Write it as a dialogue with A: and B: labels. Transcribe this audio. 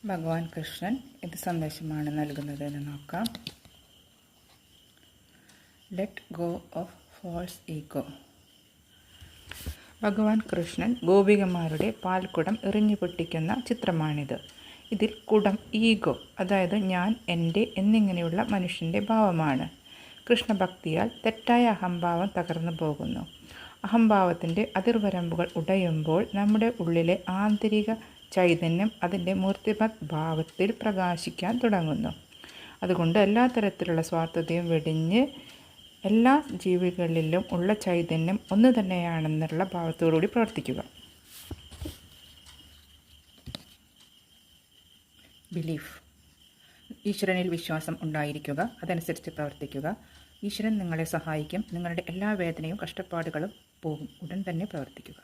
A: ഭഗവാൻ കൃഷ്ണൻ എന്ത് സന്ദേശമാണ് നൽകുന്നതെന്ന് നോക്കാം. Let go of false ego. ഭഗവാൻ കൃഷ്ണൻ ഗോപികമാരുടെ പാൽക്കുടം എറിഞ്ഞു പൊട്ടിക്കുന്ന ചിത്രമാണിത്. ഇതിൽ കുടം ഈഗോ, അതായത് ഞാൻ, എൻ്റെ എന്നിങ്ങനെയുള്ള മനുഷ്യൻ്റെ ഭാവമാണ്. കൃഷ്ണഭക്തിയാൽ തെറ്റായ അഹംഭാവം തകർന്നു പോകുന്നു. അഹംഭാവത്തിൻ്റെ അതിർവരമ്പുകൾ ഉടയുമ്പോൾ നമ്മുടെ ഉള്ളിലെ ആന്തരിക ചൈതന്യം അതിൻ്റെ മൂർത്തിമത് ഭാവത്തിൽ പ്രകാശിക്കാൻ തുടങ്ങുന്നു. അതുകൊണ്ട് എല്ലാ തരത്തിലുള്ള സ്വാർത്ഥതയും വെടിഞ്ഞ് എല്ലാ ജീവികളിലും ഉള്ള ചൈതന്യം ഒന്ന് തന്നെയാണെന്നുള്ള ഭാവത്തോടുകൂടി പ്രവർത്തിക്കുക. ബിലീഫ്. ഈശ്വരനിൽ വിശ്വാസം ഉണ്ടായിരിക്കുക, അതനുസരിച്ച് പ്രവർത്തിക്കുക. ഈശ്വരൻ നിങ്ങളെ സഹായിക്കും. നിങ്ങളുടെ എല്ലാ വേദനയും കഷ്ടപ്പാടുകളും പോകും. ഉടൻ തന്നെ പ്രവർത്തിക്കുക.